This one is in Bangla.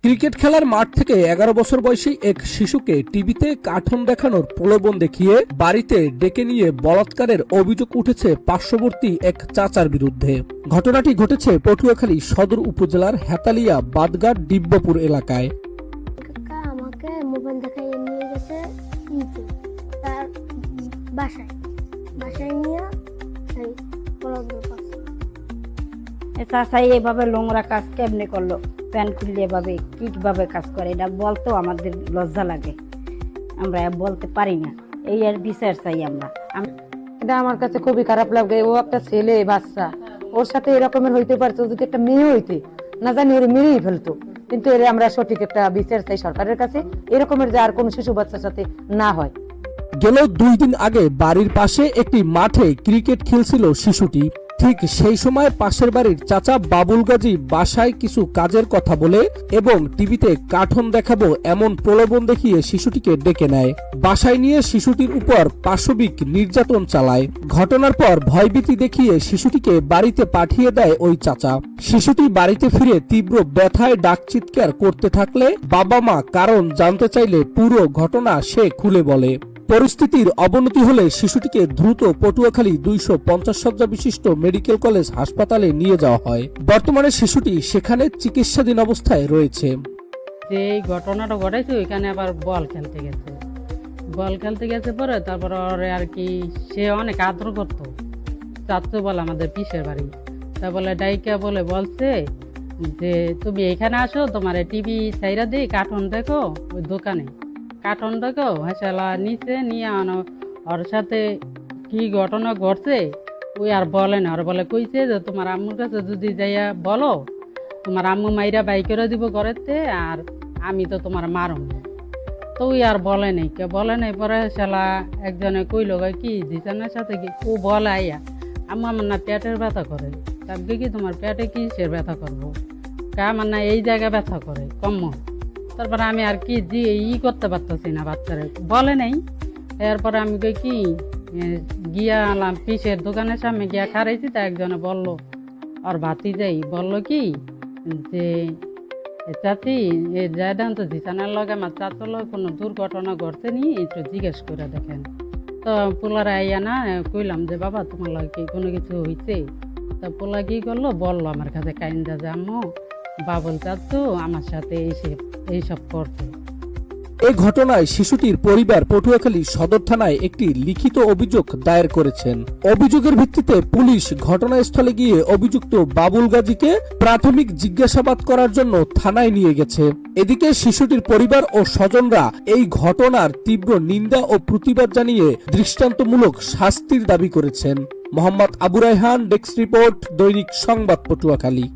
ক্রিকেট খেলার মাঠ থেকে 11 বছর বয়সী এক শিশুকে টিভিতে কার্টুন দেখানোর প্রলোভন দেখিয়ে বাড়িতে ডেকে নিয়ে বলাৎকারের অভিযোগ উঠেছে পার্শ্ববর্তী এক চাচার বিরুদ্ধে। ঘটনাটি ঘটেছে পটুয়াখালী সদর উপজেলার হেতালিয়া বাদঘাট দিব্যপুর এলাকায়। আমাকে মোবাইল দেখাইয়ে নিয়ে গেছে তার বাসায় নিয়ে চাচাই এভাবে নোংরা কাজ কেমনে করলো, প্যান খুললে এভাবে কিভাবে কাজ করে এটা বলতো আমাদের লজ্জা লাগে, আমরা বলতে পারি না। এই আর বিচার চাই আমরা। এটা আমার কাছে খুবই খারাপ লাগে। ও একটা ছেলে বাচ্চা, ওর সাথে এরকমের হইতে পারতো। যদি একটা মেয়ে হইতে না জানি ওর মেরেই ফেলতো, কিন্তু এর আমরা সঠিক একটা বিচার চাই সরকারের কাছে, এরকমের যে আর কোনো শিশু বাচ্চার সাথে না হয়। গেল 2 দিন আগে বাড়ির পাশে একটি মাঠে ক্রিকেট খেলছিল শিশুটি। ঠিক সেই সময় পাশের বাড়ির চাচা বাবুল গাজী বাসায় কিছু কাজের কথা বলে এবং টিভিতে কার্টুন দেখাবো এমন প্রলোভন দেখিয়ে শিশুটিকে ডেকে নেয়। বাসায় নিয়ে শিশুটির উপর পাশবিক নির্যাতন চালায়। ঘটনার পর ভয়ভীতি দেখিয়ে শিশুটিকে বাড়িতে পাঠিয়ে দেয় ওই চাচা। শিশুটি বাড়িতে ফিরে তীব্র ব্যথায় ডাক চিৎকার করতে থাকলে বাবা মা কারণ জানতে চাইলে পুরো ঘটনা সে খুলে বলে। পরিস্থিতির অবনতি হলে শিশুটিকে দ্রুত পটুয়াখালী 250 শয্যা বিশিষ্ট মেডিকেল কলেজ হাসপাতালে নিয়ে যাওয়া হয়। বর্তমানে শিশুটি সেখানে চিকিৎসাধীন অবস্থায় রয়েছে। যে এই ঘটনাটা ঘটেছে ওইখানে আবার বল খেলতে গেছে পরে তারপর ওরে আর কি সে অনেক আদর করতো। চাচ্চু বলে আমাদের পিসের বাড়ি, তা বলে ডাইকা বলছে যে তুমি এখানে আসো, তোমার টিভি সাইরা দিই, কার্টুন দেখো ওই দোকানে, কার্টুন দেখো। হাসালা নিচে নিয়ে আনো, ওর সাথে কি ঘটনা ঘটছে ওই আর বলে না। ওর বলে কইছে যে তোমার আম্মুর কাছে যদি যাইয়া বলো, তোমার আম্মু মাইরা বাই করে দিব ঘরেতে, আর আমি তো তোমার মারুম। তো ওই আর বলে নাই পরে শালা একজনে কইল কি জিসানের সাথে কি ও বলে আইয়া আম্মু আমার না পেটের ব্যথা করে। তারপরে কি তোমার পেটে কিসের ব্যথা করবো, আমার না এই জায়গায় ব্যথা করে কম। তারপরে আমি আর কি করতে পারতেছি না, বাচ্চারা বলে নাই। এরপরে আমি কি গিয়া আলাম পিসের দোকানের সামনে গিয়া খারাইছি, তা একজনে বললো আর ভাতি যাই বললো কি যে চাচি এই জায়গান তো জিসানের লগে আমার চাচার লগে কোনো দুর্ঘটনা ঘটছে নি, একটু জিজ্ঞেস করে দেখেন। তো পোলার আইয়া না কইলাম যে বাবা তোমার লগে কি কোনো কিছু হয়েছে? তো পোলা কি করলো বললো আমার কাছে কাইন্দা যে আম্মু বাবুল চাচ্ছু আমার সাথে এইসব করছে। এই ঘটনায় শিশুটির পরিবার পটুয়াখালী সদর থানায় একটি লিখিত অভিযোগ দায়ের করেছেন। অভিযোগের ভিত্তিতে পুলিশ ঘটনাস্থলে গিয়ে অভিযুক্ত বাবুল গাজীকে প্রাথমিক জিজ্ঞাসাবাদ করার জন্য থানায় নিয়ে গেছে। এদিকে শিশুটির পরিবার ও স্বজনরা এই ঘটনার তীব্র নিন্দা ও প্রতিবাদ জানিয়ে দৃষ্টান্তমূলক শাস্তির দাবি করেছেন। মোহাম্মদ আবু রায়হান, ডেস্ক রিপোর্ট, দৈনিক সংবাদ পটুয়াখালী।